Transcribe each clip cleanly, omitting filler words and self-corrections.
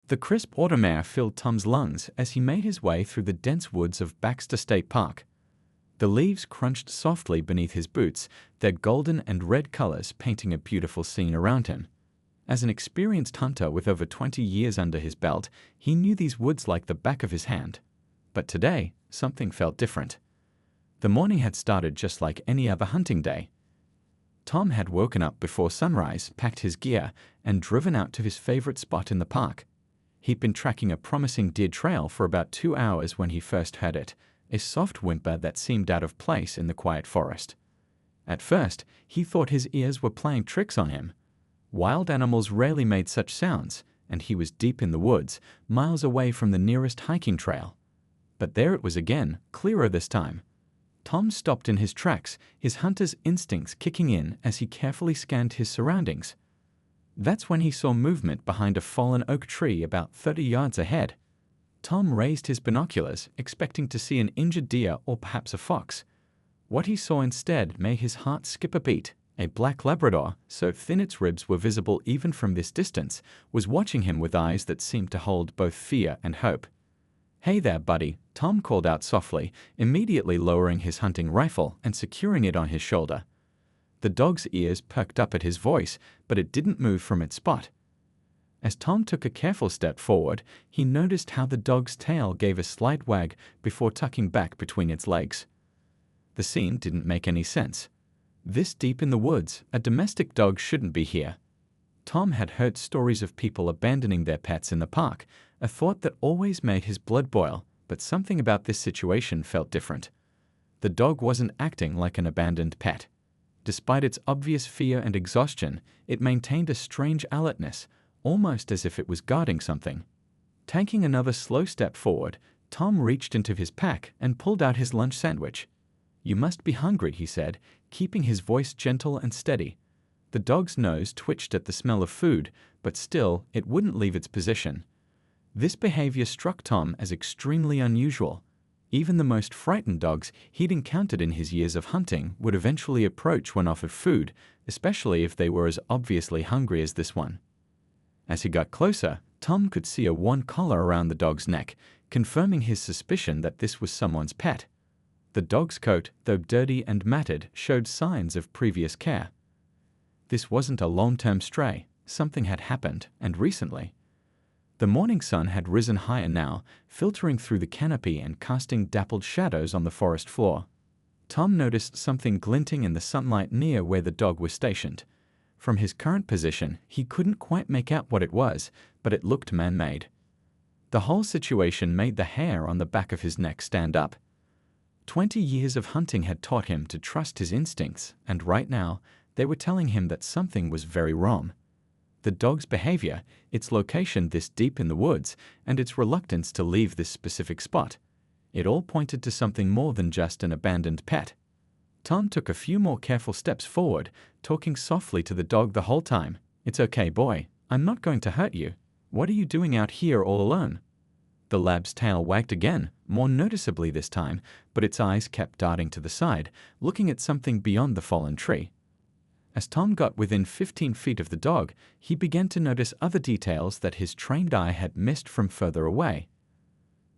The crisp autumn air filled Tom's lungs as he made his way through the dense woods of Baxter State Park. The leaves crunched softly beneath his boots, their golden and red colors painting a beautiful scene around him. As an experienced hunter with over 20 years under his belt, he knew these woods like the back of his hand. But today, something felt different. The morning had started just like any other hunting day. Tom had woken up before sunrise, packed his gear, and driven out to his favorite spot in the park. He'd been tracking a promising deer trail for about 2 hours when he first heard it, a soft whimper that seemed out of place in the quiet forest. At first, he thought his ears were playing tricks on him. Wild animals rarely made such sounds, and he was deep in the woods, miles away from the nearest hiking trail. But there it was again, clearer this time. Tom stopped in his tracks, his hunter's instincts kicking in as he carefully scanned his surroundings. That's when he saw movement behind a fallen oak tree about 30 yards ahead. Tom raised his binoculars, expecting to see an injured deer or perhaps a fox. What he saw instead made his heart skip a beat. A black Labrador, so thin its ribs were visible even from this distance, was watching him with eyes that seemed to hold both fear and hope. "Hey there, buddy," Tom called out softly, immediately lowering his hunting rifle and securing it on his shoulder. The dog's ears perked up at his voice, but it didn't move from its spot. As Tom took a careful step forward, he noticed how the dog's tail gave a slight wag before tucking back between its legs. The scene didn't make any sense. This deep in the woods, a domestic dog shouldn't be here. Tom had heard stories of people abandoning their pets in the park, a thought that always made his blood boil, but something about this situation felt different. The dog wasn't acting like an abandoned pet. Despite its obvious fear and exhaustion, it maintained a strange alertness, almost as if it was guarding something. Taking another slow step forward, Tom reached into his pack and pulled out his lunch sandwich. "You must be hungry," he said, keeping his voice gentle and steady. The dog's nose twitched at the smell of food, but still, it wouldn't leave its position. This behavior struck Tom as extremely unusual. Even the most frightened dogs he'd encountered in his years of hunting would eventually approach when offered food, especially if they were as obviously hungry as this one. As he got closer, Tom could see a worn collar around the dog's neck, confirming his suspicion that this was someone's pet. The dog's coat, though dirty and matted, showed signs of previous care. This wasn't a long-term stray. Something had happened, and recently. The morning sun had risen higher now, filtering through the canopy and casting dappled shadows on the forest floor. Tom noticed something glinting in the sunlight near where the dog was stationed. From his current position, he couldn't quite make out what it was, but it looked man-made. The whole situation made the hair on the back of his neck stand up. 20 years of hunting had taught him to trust his instincts, and right now, they were telling him that something was very wrong. The dog's behavior, its location this deep in the woods, and its reluctance to leave this specific spot. It all pointed to something more than just an abandoned pet. Tom took a few more careful steps forward, talking softly to the dog the whole time. "It's okay, boy. I'm not going to hurt you. What are you doing out here all alone?" The lab's tail wagged again, more noticeably this time, but its eyes kept darting to the side, looking at something beyond the fallen tree. As Tom got within 15 feet of the dog, he began to notice other details that his trained eye had missed from further away.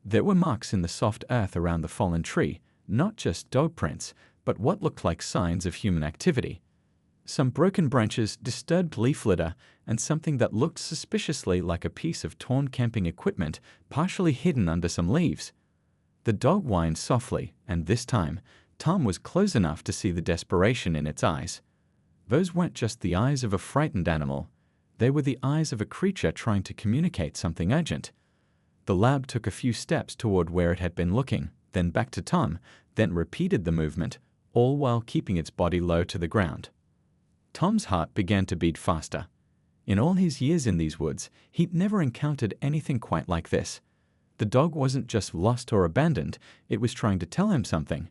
There were marks in the soft earth around the fallen tree, not just dog prints, but what looked like signs of human activity. Some broken branches, disturbed leaf litter, and something that looked suspiciously like a piece of torn camping equipment partially hidden under some leaves. The dog whined softly, and this time, Tom was close enough to see the desperation in its eyes. Those weren't just the eyes of a frightened animal. They were the eyes of a creature trying to communicate something urgent. The lab took a few steps toward where it had been looking, then back to Tom, then repeated the movement, all while keeping its body low to the ground. Tom's heart began to beat faster. In all his years in these woods, he'd never encountered anything quite like this. The dog wasn't just lost or abandoned, it was trying to tell him something.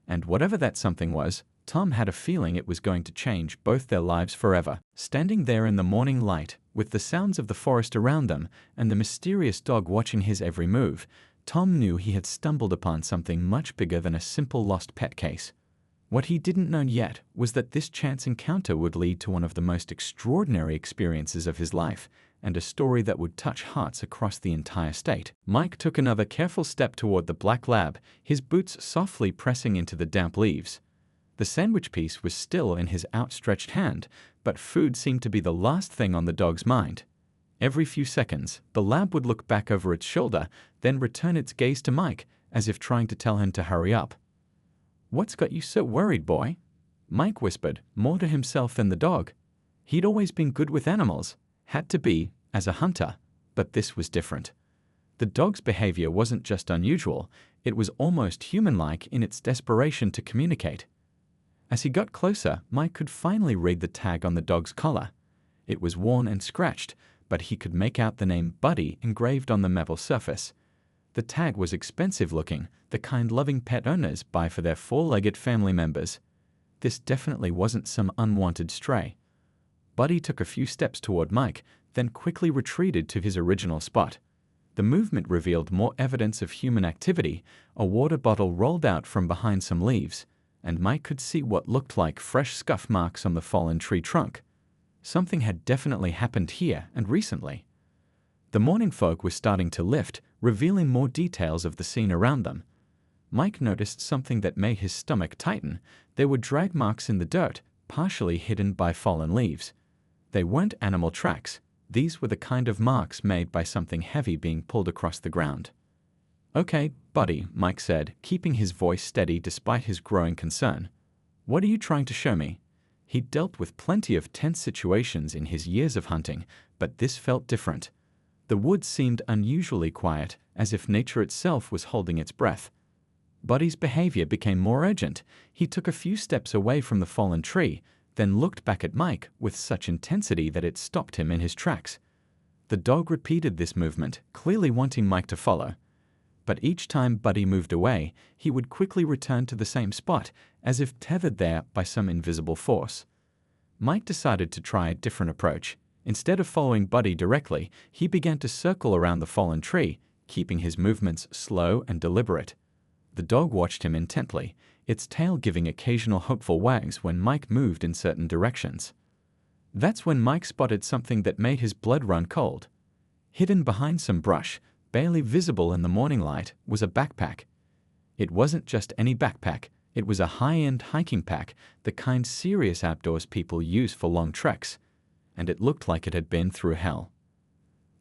And whatever that something was, Tom had a feeling it was going to change both their lives forever. Standing there in the morning light, with the sounds of the forest around them and the mysterious dog watching his every move, Tom knew he had stumbled upon something much bigger than a simple lost pet case. What he didn't know yet was that this chance encounter would lead to one of the most extraordinary experiences of his life, and a story that would touch hearts across the entire state. Mike took another careful step toward the black lab, his boots softly pressing into the damp leaves. The sandwich piece was still in his outstretched hand, but food seemed to be the last thing on the dog's mind. Every few seconds, the lab would look back over its shoulder, then return its gaze to Mike, as if trying to tell him to hurry up. "What's got you so worried, boy?" Mike whispered, more to himself than the dog. He'd always been good with animals, had to be, as a hunter, but this was different. The dog's behavior wasn't just unusual, it was almost human-like in its desperation to communicate. As he got closer, Mike could finally read the tag on the dog's collar. It was worn and scratched, but he could make out the name Buddy engraved on the metal surface. The tag was expensive-looking, the kind loving pet owners buy for their four-legged family members. This definitely wasn't some unwanted stray. Buddy took a few steps toward Mike, then quickly retreated to his original spot. The movement revealed more evidence of human activity. A water bottle rolled out from behind some leaves, and Mike could see what looked like fresh scuff marks on the fallen tree trunk. Something had definitely happened here and recently. The morning fog was starting to lift, revealing more details of the scene around them. Mike noticed something that made his stomach tighten. There were drag marks in the dirt, partially hidden by fallen leaves. They weren't animal tracks. These were the kind of marks made by something heavy being pulled across the ground. "Okay, Buddy," Mike said, keeping his voice steady despite his growing concern. "What are you trying to show me?" He'd dealt with plenty of tense situations in his years of hunting, but this felt different. The woods seemed unusually quiet, as if nature itself was holding its breath. Buddy's behavior became more urgent. He took a few steps away from the fallen tree, then looked back at Mike with such intensity that it stopped him in his tracks. The dog repeated this movement, clearly wanting Mike to follow. But each time Buddy moved away, he would quickly return to the same spot, as if tethered there by some invisible force. Mike decided to try a different approach. Instead of following Buddy directly, he began to circle around the fallen tree, keeping his movements slow and deliberate. The dog watched him intently, its tail giving occasional hopeful wags when Mike moved in certain directions. That's when Mike spotted something that made his blood run cold. Hidden behind some brush, barely visible in the morning light, was a backpack. It wasn't just any backpack, it was a high-end hiking pack, the kind serious outdoors people use for long treks, and it looked like it had been through hell.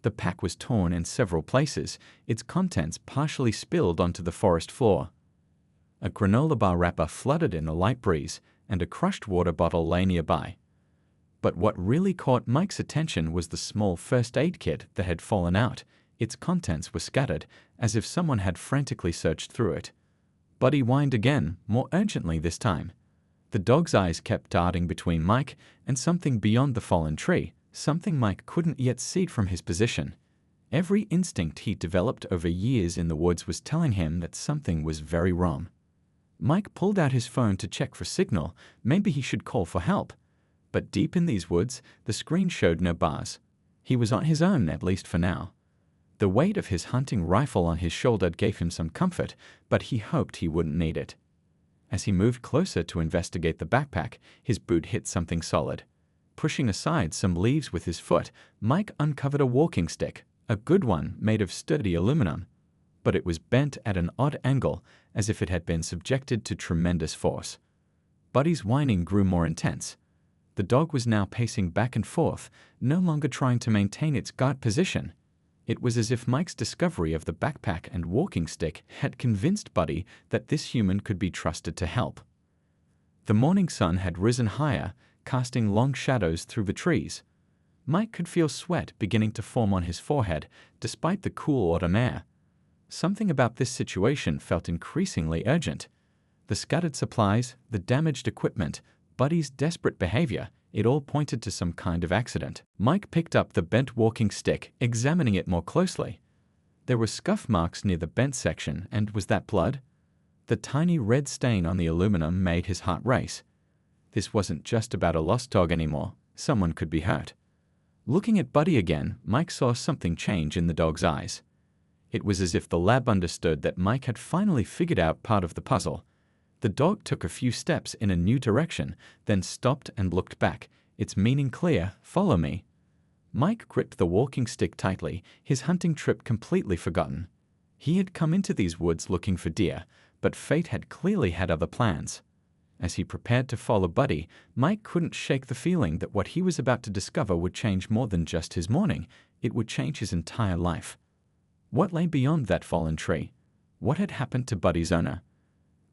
The pack was torn in several places, its contents partially spilled onto the forest floor. A granola bar wrapper fluttered in the light breeze, and a crushed water bottle lay nearby. But what really caught Mike's attention was the small first aid kit that had fallen out. Its contents were scattered, as if someone had frantically searched through it. Buddy whined again, more urgently this time. The dog's eyes kept darting between Mike and something beyond the fallen tree, something Mike couldn't yet see from his position. Every instinct he developed over years in the woods was telling him that something was very wrong. Mike pulled out his phone to check for signal. Maybe he should call for help. But deep in these woods, the screen showed no bars. He was on his own, at least for now. The weight of his hunting rifle on his shoulder gave him some comfort, but he hoped he wouldn't need it. As he moved closer to investigate the backpack, his boot hit something solid. Pushing aside some leaves with his foot, Mike uncovered a walking stick, a good one made of sturdy aluminum. But it was bent at an odd angle, as if it had been subjected to tremendous force. Buddy's whining grew more intense. The dog was now pacing back and forth, no longer trying to maintain its guard position. It was as if Mike's discovery of the backpack and walking stick had convinced Buddy that this human could be trusted to help. The morning sun had risen higher, casting long shadows through the trees. Mike could feel sweat beginning to form on his forehead, despite the cool autumn air. Something about this situation felt increasingly urgent. The scattered supplies, the damaged equipment, Buddy's desperate behavior, it all pointed to some kind of accident. Mike picked up the bent walking stick, examining it more closely. There were scuff marks near the bent section, and was that blood? The tiny red stain on the aluminum made his heart race. This wasn't just about a lost dog anymore. Someone could be hurt. Looking at Buddy again, Mike saw something change in the dog's eyes. It was as if the lab understood that Mike had finally figured out part of the puzzle. The dog took a few steps in a new direction, then stopped and looked back, its meaning clear, "Follow me." Mike gripped the walking stick tightly, his hunting trip completely forgotten. He had come into these woods looking for deer, but fate had clearly had other plans. As he prepared to follow Buddy, Mike couldn't shake the feeling that what he was about to discover would change more than just his morning. It would change his entire life. What lay beyond that fallen tree? What had happened to Buddy's owner?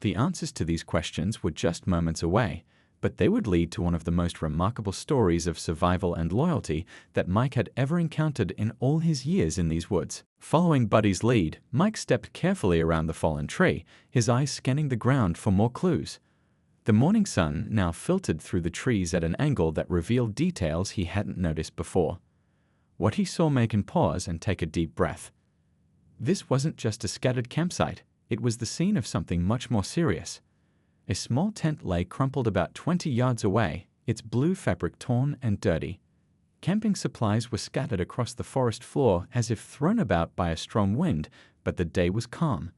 The answers to these questions were just moments away, but they would lead to one of the most remarkable stories of survival and loyalty that Mike had ever encountered in all his years in these woods. Following Buddy's lead, Mike stepped carefully around the fallen tree, his eyes scanning the ground for more clues. The morning sun now filtered through the trees at an angle that revealed details he hadn't noticed before. What he saw made him pause and take a deep breath. This wasn't just a scattered campsite, it was the scene of something much more serious. A small tent lay crumpled about 20 yards away, its blue fabric torn and dirty. Camping supplies were scattered across the forest floor as if thrown about by a strong wind, but the day was calm.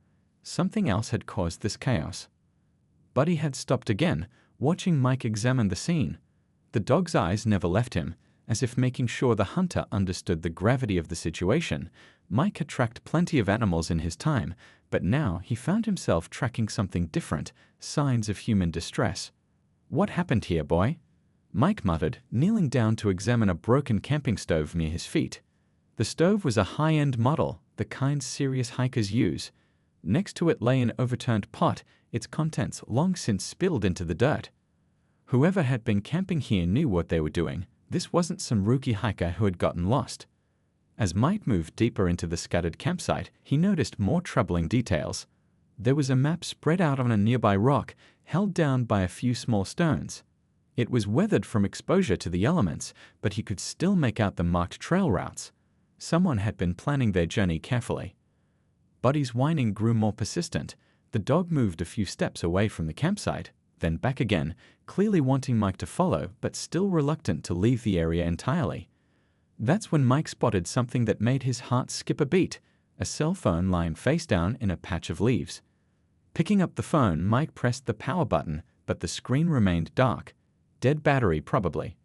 Something else had caused this chaos. Buddy had stopped again, watching Mike examine the scene. The dog's eyes never left him, as if making sure the hunter understood the gravity of the situation. Mike had tracked plenty of animals in his time, but now he found himself tracking something different, signs of human distress. "What happened here, boy?" Mike muttered, kneeling down to examine a broken camping stove near his feet. The stove was a high-end model, the kind serious hikers use. Next to it lay an overturned pot, its contents long since spilled into the dirt. Whoever had been camping here knew what they were doing. This wasn't some rookie hiker who had gotten lost. As Mike moved deeper into the scattered campsite, he noticed more troubling details. There was a map spread out on a nearby rock, held down by a few small stones. It was weathered from exposure to the elements, but he could still make out the marked trail routes. Someone had been planning their journey carefully. Buddy's whining grew more persistent. The dog moved a few steps away from the campsite, then back again, clearly wanting Mike to follow, but still reluctant to leave the area entirely. That's when Mike spotted something that made his heart skip a beat, a cell phone lying face down in a patch of leaves. Picking up the phone, Mike pressed the power button, but the screen remained dark. Dead battery, probably.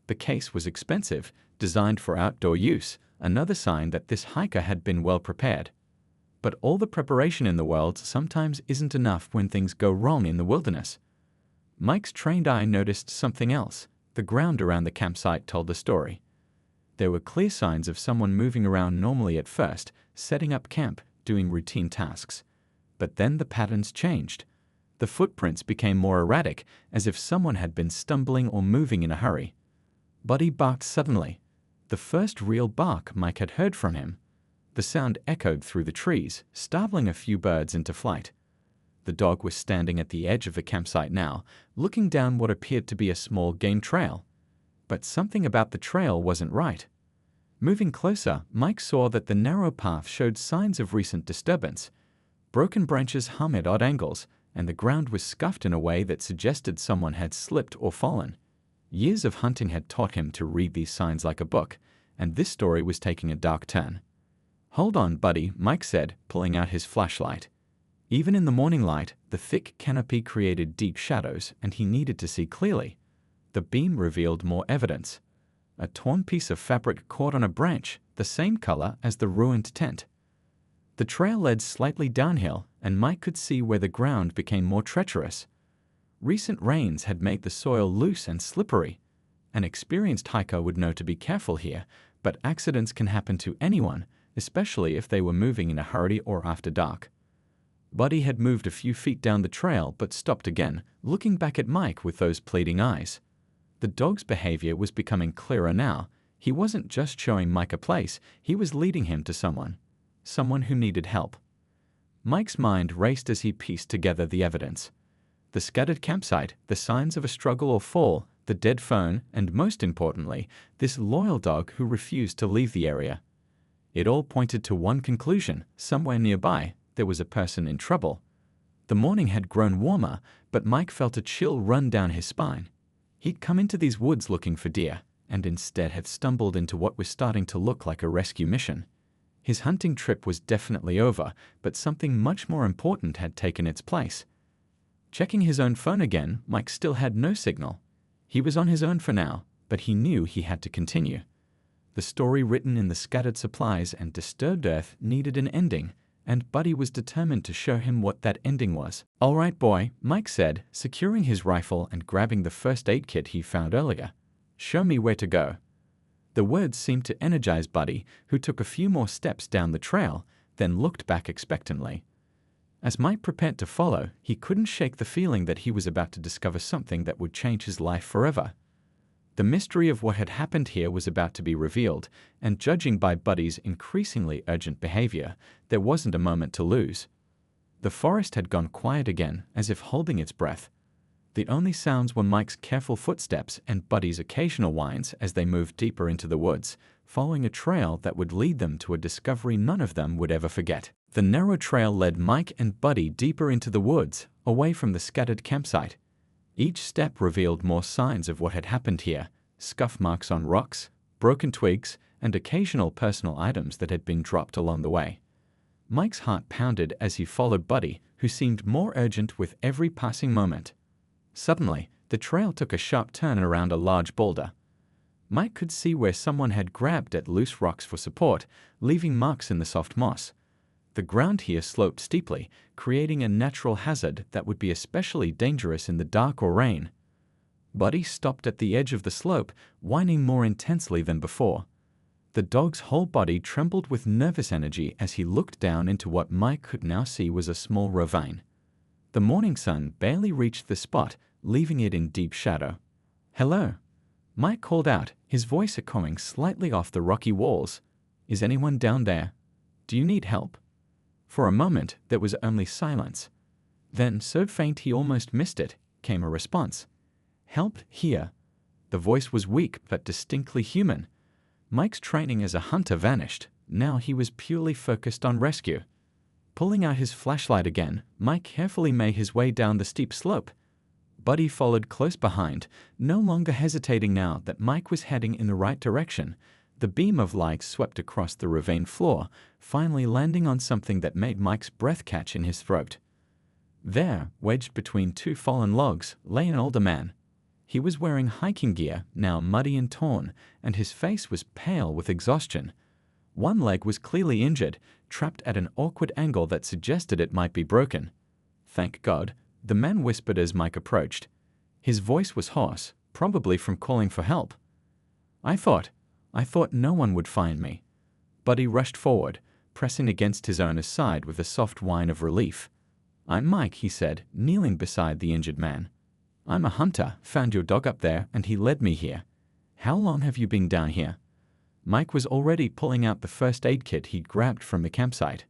The case was expensive, designed for outdoor use, another sign that this hiker had been well prepared. But all the preparation in the world sometimes isn't enough when things go wrong in the wilderness. Mike's trained eye noticed something else. The ground around the campsite told the story. There were clear signs of someone moving around normally at first, setting up camp, doing routine tasks. But then the patterns changed. The footprints became more erratic, as if someone had been stumbling or moving in a hurry. Buddy barked suddenly. The first real bark Mike had heard from him. The sound echoed through the trees, startling a few birds into flight. The dog was standing at the edge of the campsite now, looking down what appeared to be a small game trail. But something about the trail wasn't right. Moving closer, Mike saw that the narrow path showed signs of recent disturbance. Broken branches hung at odd angles, and the ground was scuffed in a way that suggested someone had slipped or fallen. Years of hunting had taught him to read these signs like a book, and this story was taking a dark turn. "Hold on, Buddy," Mike said, pulling out his flashlight. Even in the morning light, the thick canopy created deep shadows, and he needed to see clearly. The beam revealed more evidence. A torn piece of fabric caught on a branch, the same color as the ruined tent. The trail led slightly downhill, and Mike could see where the ground became more treacherous. Recent rains had made the soil loose and slippery. An experienced hiker would know to be careful here, but accidents can happen to anyone, especially if they were moving in a hurry or after dark. Buddy had moved a few feet down the trail but stopped again, looking back at Mike with those pleading eyes. The dog's behavior was becoming clearer now. He wasn't just showing Mike a place, he was leading him to someone who needed help. Mike's mind raced as he pieced together the evidence. The scattered campsite, the signs of a struggle or fall, the dead phone, and most importantly, this loyal dog who refused to leave the area. It all pointed to one conclusion: somewhere nearby, there was a person in trouble. The morning had grown warmer, but Mike felt a chill run down his spine. He'd come into these woods looking for deer, and instead had stumbled into what was starting to look like a rescue mission. His hunting trip was definitely over, but something much more important had taken its place. Checking his own phone again, Mike still had no signal. He was on his own for now, but he knew he had to continue. The story written in the scattered supplies and disturbed earth needed an ending, and Buddy was determined to show him what that ending was. "All right, boy," Mike said, securing his rifle and grabbing the first aid kit he found earlier. "Show me where to go." The words seemed to energize Buddy, who took a few more steps down the trail, then looked back expectantly. As Mike prepared to follow, he couldn't shake the feeling that he was about to discover something that would change his life forever. The mystery of what had happened here was about to be revealed, and judging by Buddy's increasingly urgent behavior, there wasn't a moment to lose. The forest had gone quiet again, as if holding its breath. The only sounds were Mike's careful footsteps and Buddy's occasional whines as they moved deeper into the woods, following a trail that would lead them to a discovery none of them would ever forget. The narrow trail led Mike and Buddy deeper into the woods, away from the scattered campsite. Each step revealed more signs of what had happened here: scuff marks on rocks, broken twigs, and occasional personal items that had been dropped along the way. Mike's heart pounded as he followed Buddy, who seemed more urgent with every passing moment. Suddenly, the trail took a sharp turn around a large boulder. Mike could see where someone had grabbed at loose rocks for support, leaving marks in the soft moss. The ground here sloped steeply, creating a natural hazard that would be especially dangerous in the dark or rain. Buddy stopped at the edge of the slope, whining more intensely than before. The dog's whole body trembled with nervous energy as he looked down into what Mike could now see was a small ravine. The morning sun barely reached the spot, leaving it in deep shadow. "Hello," Mike called out, his voice echoing slightly off the rocky walls. "Is anyone down there? Do you need help?" For a moment, there was only silence. Then, so faint he almost missed it, came a response. "Help here." The voice was weak but distinctly human. Mike's training as a hunter vanished. Now he was purely focused on rescue. Pulling out his flashlight again, Mike carefully made his way down the steep slope. Buddy followed close behind, no longer hesitating now that Mike was heading in the right direction. The beam of light swept across the ravine floor, finally landing on something that made Mike's breath catch in his throat. There, wedged between two fallen logs, lay an older man. He was wearing hiking gear, now muddy and torn, and his face was pale with exhaustion. One leg was clearly injured, trapped at an awkward angle that suggested it might be broken. "Thank God," the man whispered as Mike approached. His voice was hoarse, probably from calling for help. I thought no one would find me." Buddy rushed forward, pressing against his owner's side with a soft whine of relief. "I'm Mike," he said, kneeling beside the injured man. "I'm a hunter, found your dog up there, and he led me here. How long have you been down here?" Mike was already pulling out the first aid kit he'd grabbed from the campsite.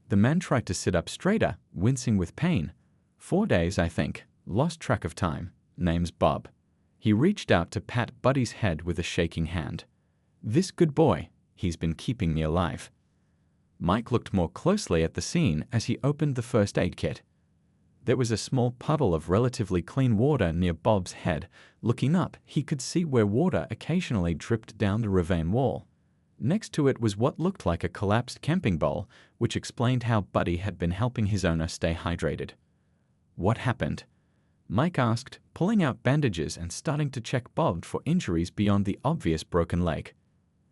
The man tried to sit up straighter, wincing with pain. 4 days, I think. Lost track of time. Name's Bob." He reached out to pat Buddy's head with a shaking hand. "This good boy, he's been keeping me alive." Mike looked more closely at the scene as he opened the first aid kit. There was a small puddle of relatively clean water near Bob's head. Looking up, he could see where water occasionally dripped down the ravine wall. Next to it was what looked like a collapsed camping bowl, which explained how Buddy had been helping his owner stay hydrated. "What happened?" Mike asked, pulling out bandages and starting to check Bob for injuries beyond the obvious broken leg.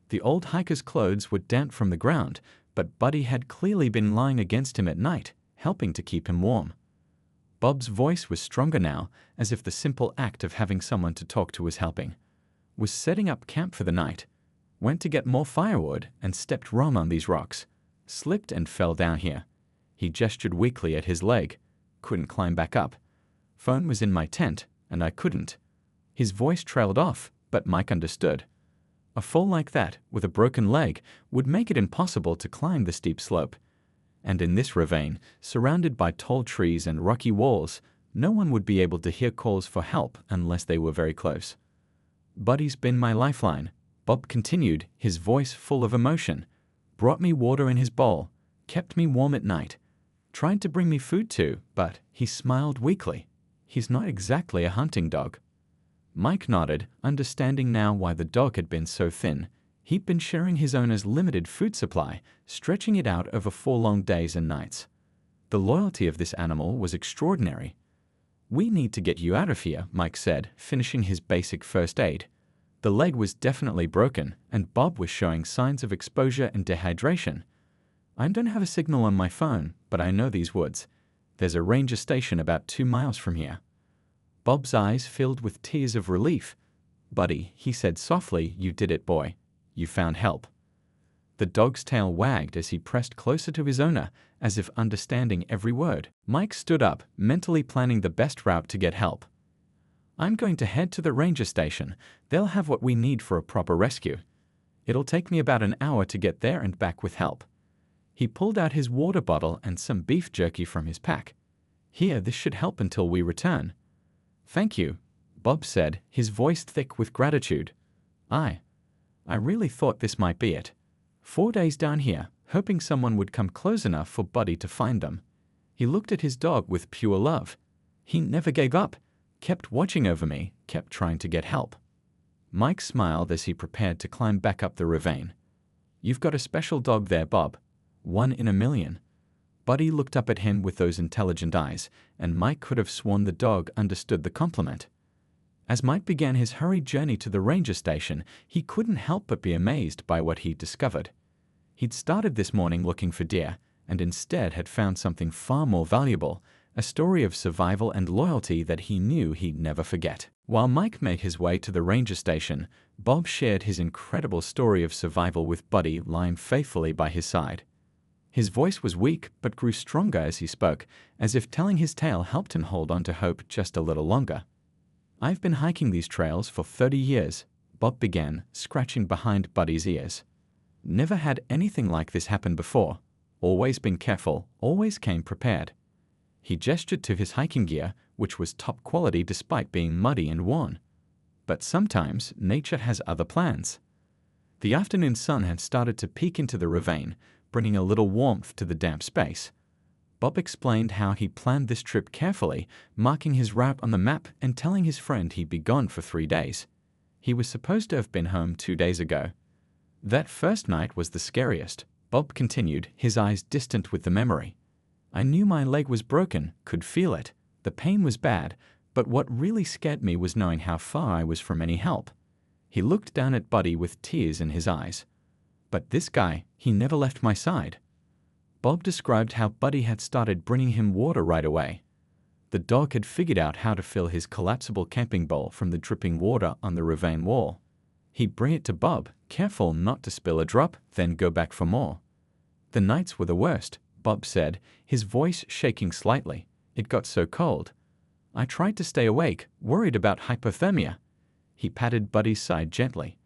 The old hiker's clothes were damp from the ground, but Buddy had clearly been lying against him at night, helping to keep him warm. Bob's voice was stronger now, as if the simple act of having someone to talk to was helping. "Was setting up camp for the night. Went to get more firewood and stepped wrong on these rocks. Slipped and fell down here." He gestured weakly at his leg. "Couldn't climb back up. Phone was in my tent, and I couldn't." His voice trailed off, but Mike understood. A fall like that, with a broken leg, would make it impossible to climb the steep slope. And in this ravine, surrounded by tall trees and rocky walls, no one would be able to hear calls for help unless they were very close. "Buddy's been my lifeline," Bob continued, his voice full of emotion. "Brought me water in his bowl, kept me warm at night. Tried to bring me food too, but," he smiled weakly, "he's not exactly a hunting dog." Mike nodded, understanding now why the dog had been so thin. He'd been sharing his owner's limited food supply, stretching it out over 4 long days and nights. The loyalty of this animal was extraordinary. "We need to get you out of here," Mike said, finishing his basic first aid. The leg was definitely broken, and Bob was showing signs of exposure and dehydration. I don't have a signal on my phone, but I know these woods. There's a ranger station about 2 miles from here. Bob's eyes filled with tears of relief. Buddy, he said softly, you did it, boy. You found help. The dog's tail wagged as he pressed closer to his owner, as if understanding every word. Mike stood up, mentally planning the best route to get help. I'm going to head to the ranger station. They'll have what we need for a proper rescue. It'll take me about an hour to get there and back with help. He pulled out his water bottle and some beef jerky from his pack. Here, this should help until we return. Thank you, Bob said, his voice thick with gratitude. I really thought this might be it. 4 days down here, hoping someone would come close enough for Buddy to find them. He looked at his dog with pure love. He never gave up, kept watching over me, kept trying to get help. Mike smiled as he prepared to climb back up the ravine. You've got a special dog there, Bob. 1 in a million. Buddy looked up at him with those intelligent eyes, and Mike could have sworn the dog understood the compliment. As Mike began his hurried journey to the ranger station, he couldn't help but be amazed by what he discovered. He'd started this morning looking for deer, and instead had found something far more valuable, a story of survival and loyalty that he knew he'd never forget. While Mike made his way to the ranger station, Bob shared his incredible story of survival with Buddy lying faithfully by his side. His voice was weak but grew stronger as he spoke, as if telling his tale helped him hold on to hope just a little longer. I've been hiking these trails for 30 years, Bob began, scratching behind Buddy's ears. Never had anything like this happen before. Always been careful, always came prepared. He gestured to his hiking gear, which was top quality despite being muddy and worn. But sometimes nature has other plans. The afternoon sun had started to peek into the ravine, bringing a little warmth to the damp space. Bob explained how he planned this trip carefully, marking his route on the map and telling his friend he'd be gone for 3 days. He was supposed to have been home 2 days ago. That first night was the scariest, Bob continued, his eyes distant with the memory. I knew my leg was broken, could feel it. The pain was bad, but what really scared me was knowing how far I was from any help. He looked down at Buddy with tears in his eyes. But this guy, he never left my side. Bob described how Buddy had started bringing him water right away. The dog had figured out how to fill his collapsible camping bowl from the dripping water on the ravine wall. He'd bring it to Bob, careful not to spill a drop, then go back for more. The nights were the worst, Bob said, his voice shaking slightly. It got so cold. I tried to stay awake, worried about hypothermia. He patted Buddy's side gently.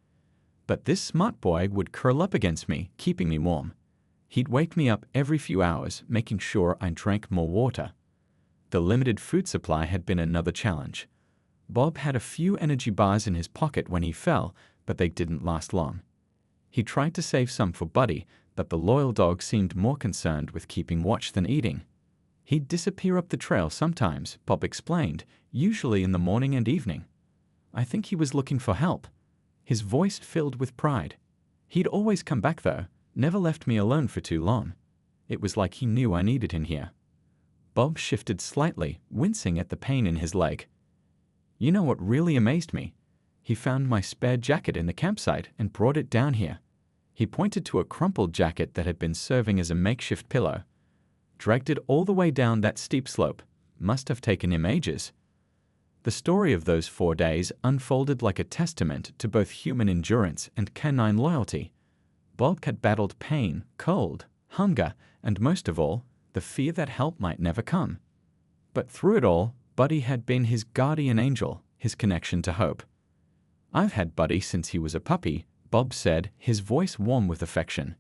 But this smart boy would curl up against me, keeping me warm. He'd wake me up every few hours, making sure I drank more water. The limited food supply had been another challenge. Bob had a few energy bars in his pocket when he fell, but they didn't last long. He tried to save some for Buddy, but the loyal dog seemed more concerned with keeping watch than eating. He'd disappear up the trail sometimes, Bob explained, usually in the morning and evening. I think he was looking for help. His voice filled with pride. He'd always come back though, never left me alone for too long. It was like he knew I needed him here. Bob shifted slightly, wincing at the pain in his leg. You know what really amazed me? He found my spare jacket in the campsite and brought it down here. He pointed to a crumpled jacket that had been serving as a makeshift pillow. Dragged it all the way down that steep slope. Must have taken him ages. The story of those 4 days unfolded like a testament to both human endurance and canine loyalty. Bob had battled pain, cold, hunger, and most of all, the fear that help might never come. But through it all, Buddy had been his guardian angel, his connection to hope. I've had Buddy since he was a puppy, Bob said, his voice warm with affection.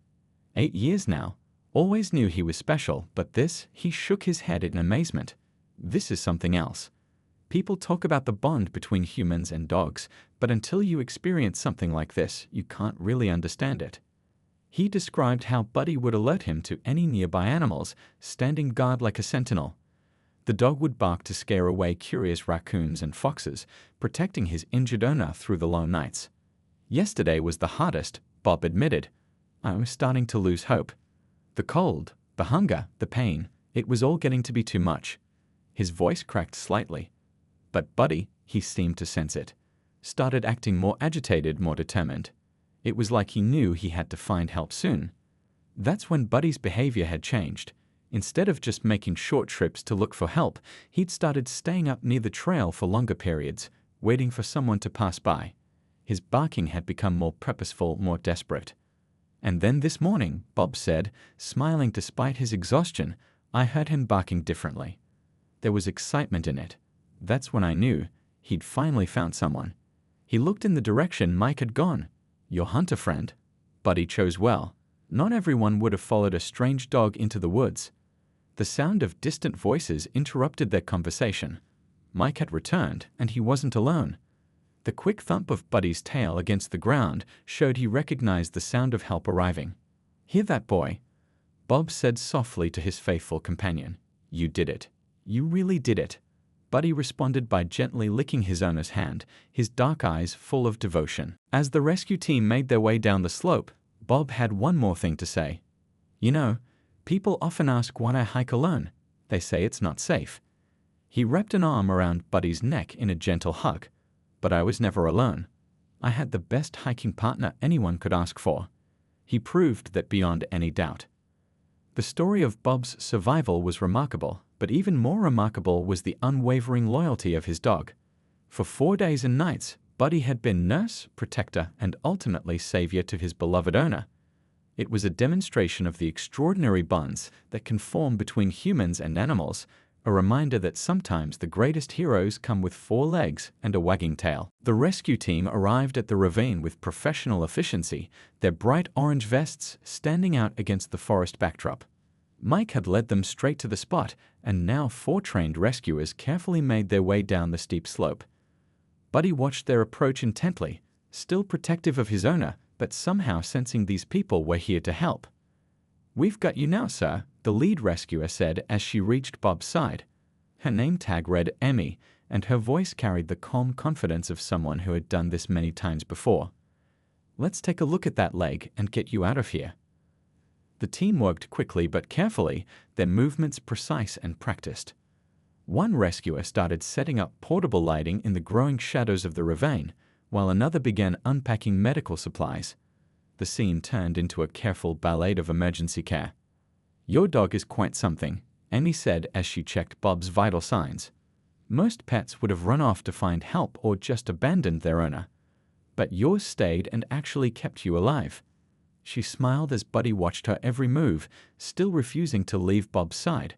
8 years now. Always knew he was special, but this, he shook his head in amazement. This is something else. People talk about the bond between humans and dogs, but until you experience something like this, you can't really understand it. He described how Buddy would alert him to any nearby animals, standing guard like a sentinel. The dog would bark to scare away curious raccoons and foxes, protecting his injured owner through the long nights. Yesterday was the hardest, Bob admitted. I was starting to lose hope. The cold, the hunger, the pain, it was all getting to be too much. His voice cracked slightly. But Buddy, he seemed to sense it. started acting more agitated, more determined. It was like he knew he had to find help soon. That's when Buddy's behavior had changed. Instead of just making short trips to look for help, he'd started staying up near the trail for longer periods, waiting for someone to pass by. His barking had become more purposeful, more desperate. And then this morning, Bob said, smiling despite his exhaustion, I heard him barking differently. There was excitement in it. That's when I knew he'd finally found someone. He looked in the direction Mike had gone. Your hunter friend. Buddy chose well. Not everyone would have followed a strange dog into the woods. The sound of distant voices interrupted their conversation. Mike had returned, and he wasn't alone. The quick thump of Buddy's tail against the ground showed he recognized the sound of help arriving. Hear that, boy? Bob said softly to his faithful companion. You did it. You really did it. Buddy responded by gently licking his owner's hand, his dark eyes full of devotion. As the rescue team made their way down the slope, Bob had one more thing to say. You know, people often ask why I hike alone. They say it's not safe. He wrapped an arm around Buddy's neck in a gentle hug. But I was never alone. I had the best hiking partner anyone could ask for. He proved that beyond any doubt. The story of Bob's survival was remarkable, but even more remarkable was the unwavering loyalty of his dog. For 4 days and nights, Buddy had been nurse, protector, and ultimately savior to his beloved owner. It was a demonstration of the extraordinary bonds that can form between humans and animals, a reminder that sometimes the greatest heroes come with 4 legs and a wagging tail. The rescue team arrived at the ravine with professional efficiency, their bright orange vests standing out against the forest backdrop. Mike had led them straight to the spot, and now 4 trained rescuers carefully made their way down the steep slope. Buddy watched their approach intently, still protective of his owner, but somehow sensing these people were here to help. We've got you now, sir, the lead rescuer said as she reached Bob's side. Her name tag read Emmy, and her voice carried the calm confidence of someone who had done this many times before. Let's take a look at that leg and get you out of here. The team worked quickly but carefully, their movements precise and practiced. One rescuer started setting up portable lighting in the growing shadows of the ravine, while another began unpacking medical supplies. The scene turned into a careful ballet of emergency care. Your dog is quite something, Emmy said as she checked Bob's vital signs. Most pets would have run off to find help or just abandoned their owner. But yours stayed and actually kept you alive. She smiled as Buddy watched her every move, still refusing to leave Bob's side.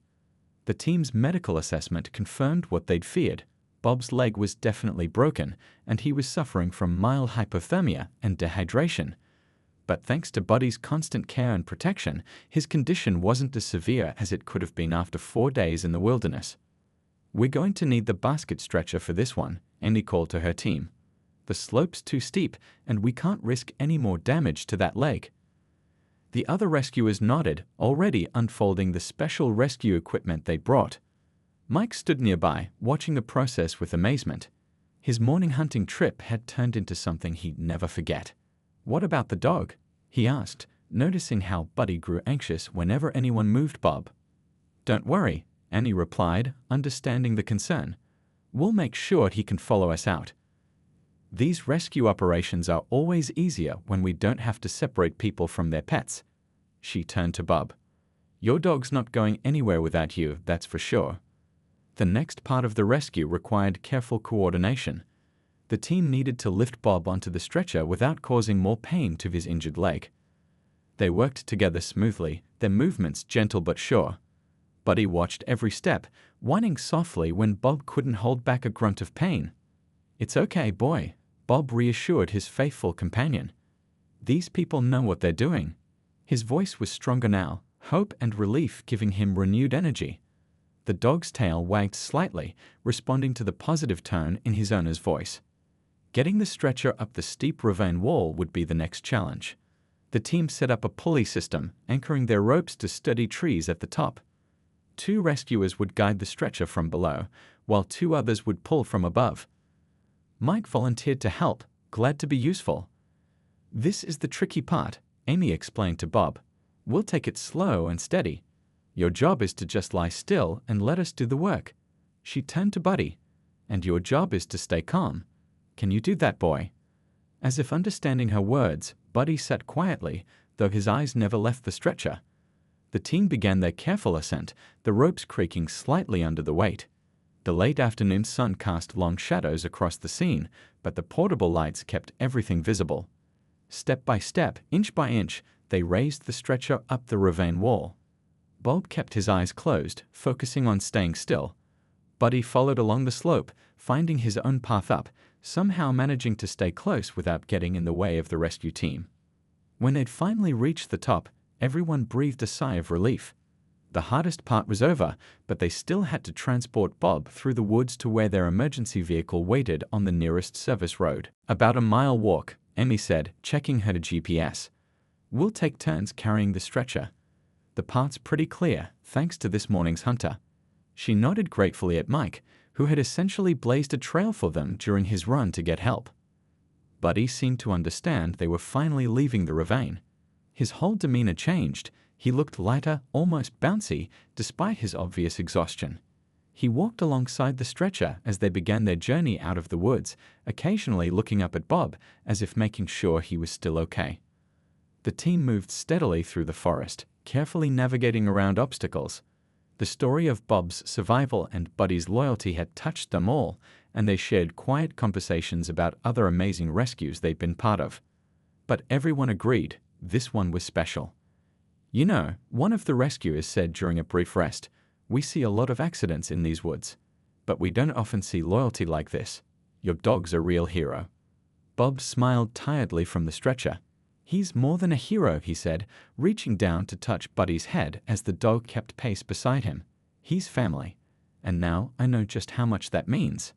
The team's medical assessment confirmed what they'd feared. Bob's leg was definitely broken, and he was suffering from mild hypothermia and dehydration. But thanks to Buddy's constant care and protection, his condition wasn't as severe as it could have been after 4 days in the wilderness. We're going to need the basket stretcher for this one, Emmy called to her team. The slope's too steep, and we can't risk any more damage to that leg. The other rescuers nodded, already unfolding the special rescue equipment they brought. Mike stood nearby, watching the process with amazement. His morning hunting trip had turned into something he'd never forget. What about the dog? He asked, noticing how Buddy grew anxious whenever anyone moved Bob. Don't worry, Annie replied, understanding the concern. We'll make sure he can follow us out. These rescue operations are always easier when we don't have to separate people from their pets. She turned to Bob. Your dog's not going anywhere without you, that's for sure. The next part of the rescue required careful coordination. The team needed to lift Bob onto the stretcher without causing more pain to his injured leg. They worked together smoothly, their movements gentle but sure. Buddy watched every step, whining softly when Bob couldn't hold back a grunt of pain. It's okay, boy, Bob reassured his faithful companion. These people know what they're doing. His voice was stronger now, hope and relief giving him renewed energy. The dog's tail wagged slightly, responding to the positive tone in his owner's voice. Getting the stretcher up the steep ravine wall would be the next challenge. The team set up a pulley system, anchoring their ropes to sturdy trees at the top. 2 rescuers would guide the stretcher from below, while 2 others would pull from above. Mike volunteered to help, glad to be useful. This is the tricky part, Amy explained to Bob. We'll take it slow and steady. Your job is to just lie still and let us do the work. She turned to Buddy. And your job is to stay calm. Can you do that, boy?" As if understanding her words, Buddy sat quietly, though his eyes never left the stretcher. The team began their careful ascent, the ropes creaking slightly under the weight. The late afternoon sun cast long shadows across the scene, but the portable lights kept everything visible. Step by step, inch by inch, they raised the stretcher up the ravine wall. Bob kept his eyes closed, focusing on staying still. Buddy followed along the slope, finding his own path up, somehow managing to stay close without getting in the way of the rescue team. When they'd finally reached the top, everyone breathed a sigh of relief. The hardest part was over, but they still had to transport Bob through the woods to where their emergency vehicle waited on the nearest service road. "About a mile walk," Emmy said, checking her GPS. "We'll take turns carrying the stretcher. The path's pretty clear, thanks to this morning's hunter." She nodded gratefully at Mike, who had essentially blazed a trail for them during his run to get help. Buddy seemed to understand they were finally leaving the ravine. His whole demeanor changed. He looked lighter, almost bouncy, despite his obvious exhaustion. He walked alongside the stretcher as they began their journey out of the woods, occasionally looking up at Bob as if making sure he was still okay. The team moved steadily through the forest, carefully navigating around obstacles. The story of Bob's survival and Buddy's loyalty had touched them all, and they shared quiet conversations about other amazing rescues they'd been part of. But everyone agreed this one was special. "You know," one of the rescuers said during a brief rest, "we see a lot of accidents in these woods, but we don't often see loyalty like this. Your dog's a real hero." Bob smiled tiredly from the stretcher. "He's more than a hero," he said, reaching down to touch Buddy's head as the dog kept pace beside him. "He's family, and now I know just how much that means."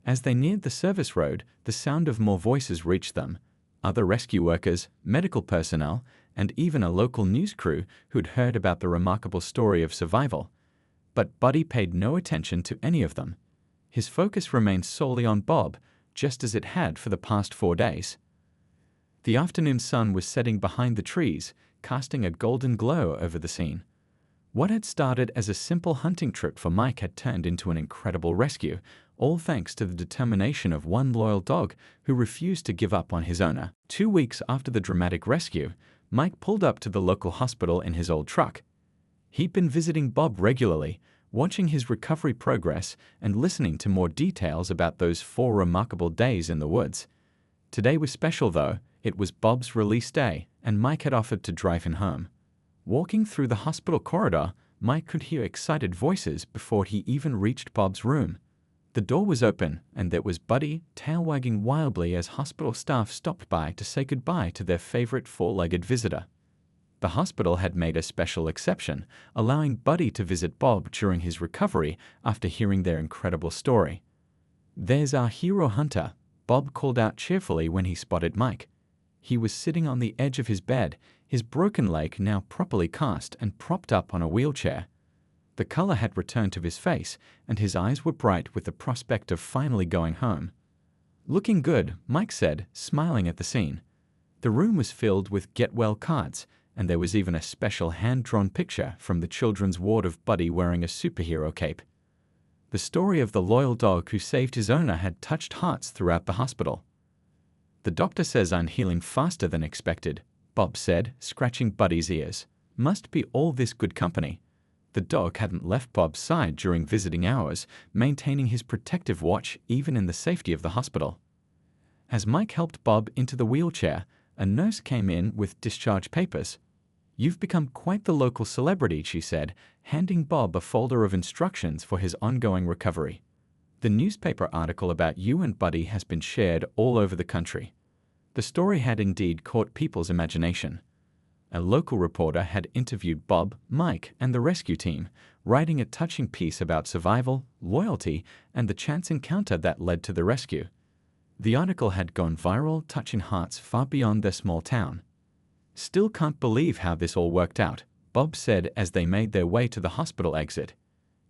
As they neared the service road, the sound of more voices reached them. Other rescue workers, medical personnel, and even a local news crew who'd heard about the remarkable story of survival. But Buddy paid no attention to any of them. His focus remained solely on Bob, just as it had for the past 4 days. The afternoon sun was setting behind the trees, casting a golden glow over the scene. What had started as a simple hunting trip for Mike had turned into an incredible rescue, all thanks to the determination of one loyal dog who refused to give up on his owner. 2 weeks after the dramatic rescue, Mike pulled up to the local hospital in his old truck. He'd been visiting Bob regularly, watching his recovery progress and listening to more details about those 4 remarkable days in the woods. Today was special though. It was Bob's release day, and Mike had offered to drive him home. Walking through the hospital corridor, Mike could hear excited voices before he even reached Bob's room. The door was open, and there was Buddy, tail wagging wildly as hospital staff stopped by to say goodbye to their favorite 4-legged visitor. The hospital had made a special exception, allowing Buddy to visit Bob during his recovery after hearing their incredible story. "There's our hero hunter," Bob called out cheerfully when he spotted Mike. He was sitting on the edge of his bed, his broken leg now properly cast and propped up on a wheelchair. The color had returned to his face, and his eyes were bright with the prospect of finally going home. "Looking good," Mike said, smiling at the scene. The room was filled with get-well cards, and there was even a special hand-drawn picture from the children's ward of Buddy wearing a superhero cape. The story of the loyal dog who saved his owner had touched hearts throughout the hospital. "The doctor says I'm healing faster than expected," Bob said, scratching Buddy's ears. "Must be all this good company." The dog hadn't left Bob's side during visiting hours, maintaining his protective watch even in the safety of the hospital. As Mike helped Bob into the wheelchair, a nurse came in with discharge papers. "You've become quite the local celebrity," she said, handing Bob a folder of instructions for his ongoing recovery. "The newspaper article about you and Buddy has been shared all over the country." The story had indeed caught people's imagination. A local reporter had interviewed Bob, Mike, and the rescue team, writing a touching piece about survival, loyalty, and the chance encounter that led to the rescue. The article had gone viral, touching hearts far beyond their small town. "Still can't believe how this all worked out," Bob said as they made their way to the hospital exit.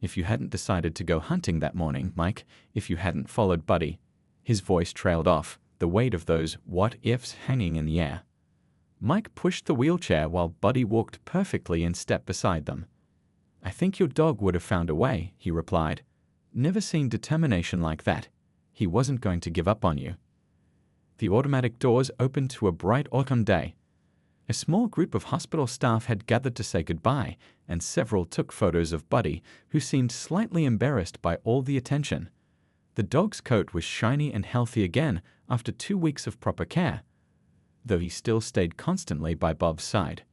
"If you hadn't decided to go hunting that morning, Mike, if you hadn't followed Buddy." His voice trailed off, the weight of those what-ifs hanging in the air. Mike pushed the wheelchair while Buddy walked perfectly in step beside them. "I think your dog would have found a way," he replied. "Never seen determination like that. He wasn't going to give up on you. The automatic doors opened to a bright autumn day. A small group of hospital staff had gathered to say goodbye, and several took photos of Buddy, who seemed slightly embarrassed by all the attention. The dog's coat was shiny and healthy again after 2 weeks of proper care, though he still stayed constantly by Bob's side.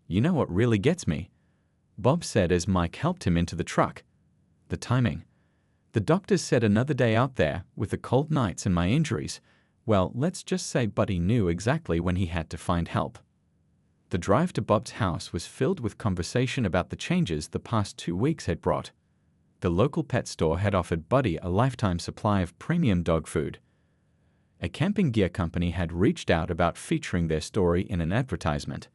"You know what really gets me?" Bob said as Mike helped him into the truck. "The timing. The doctors said another day out there, with the cold nights and my injuries. Well, let's just say Buddy knew exactly when he had to find help." The drive to Bob's house was filled with conversation about the changes the past 2 weeks had brought. The local pet store had offered Buddy a lifetime supply of premium dog food. A camping gear company had reached out about featuring their story in an advertisement.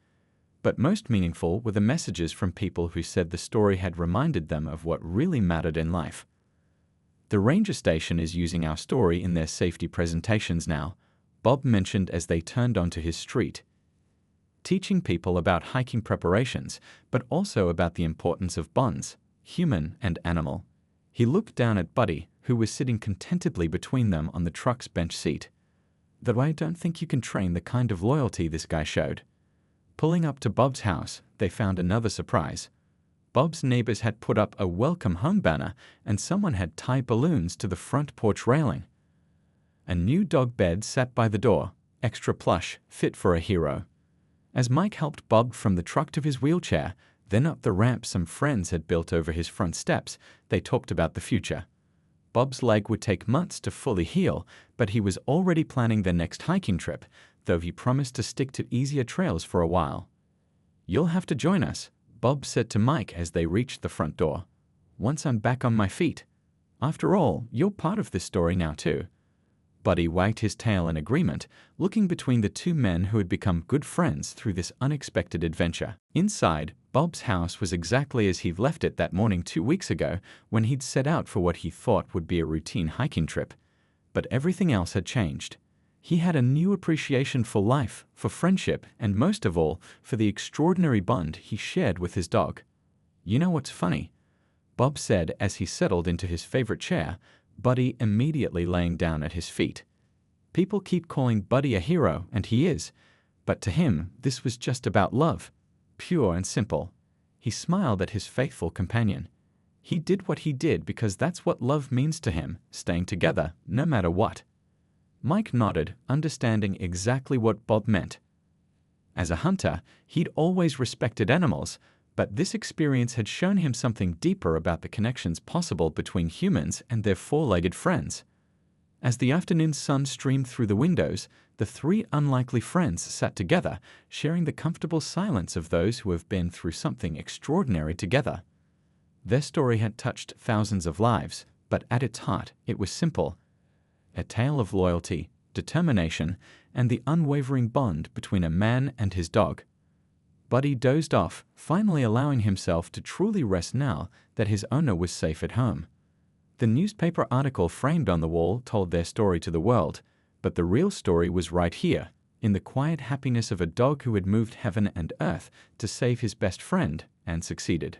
But most meaningful were the messages from people who said the story had reminded them of what really mattered in life. "The ranger station is using our story in their safety presentations now," Bob mentioned as they turned onto his street. "Teaching people about hiking preparations, but also about the importance of bonds, human and animal." He looked down at Buddy, who was sitting contentedly between them on the truck's bench seat. "Though I don't think you can train the kind of loyalty this guy showed." Pulling up to Bob's house, they found another surprise. Bob's neighbors had put up a welcome home banner, and someone had tied balloons to the front porch railing. A new dog bed sat by the door, extra plush, fit for a hero. As Mike helped Bob from the truck to his wheelchair, then up the ramp some friends had built over his front steps, they talked about the future. Bob's leg would take months to fully heal, but he was already planning their next hiking trip, though he promised to stick to easier trails for a while. "You'll have to join us," Bob said to Mike as they reached the front door. "Once I'm back on my feet. After all, you're part of this story now too." Buddy wagged his tail in agreement, looking between the two men who had become good friends through this unexpected adventure. Inside, Bob's house was exactly as he'd left it that morning 2 weeks ago when he'd set out for what he thought would be a routine hiking trip. But everything else had changed. He had a new appreciation for life, for friendship, and most of all, for the extraordinary bond he shared with his dog. "You know what's funny?" Bob said as he settled into his favorite chair, Buddy immediately laying down at his feet. "People keep calling Buddy a hero, and he is, but to him this was just about love, pure and simple." He smiled at his faithful companion. He did what he did because that's what love means to him, staying together, no matter what. Mike nodded, understanding exactly what Bob meant. As a hunter, he'd always respected animals, but this experience had shown him something deeper about the connections possible between humans and their four-legged friends. As the afternoon sun streamed through the windows, the three unlikely friends sat together, sharing the comfortable silence of those who have been through something extraordinary together. Their story had touched thousands of lives, but at its heart, it was simple. A tale of loyalty, determination, and the unwavering bond between a man and his dog. Buddy dozed off, finally allowing himself to truly rest now that his owner was safe at home. The newspaper article framed on the wall told their story to the world, but the real story was right here, in the quiet happiness of a dog who had moved heaven and earth to save his best friend and succeeded.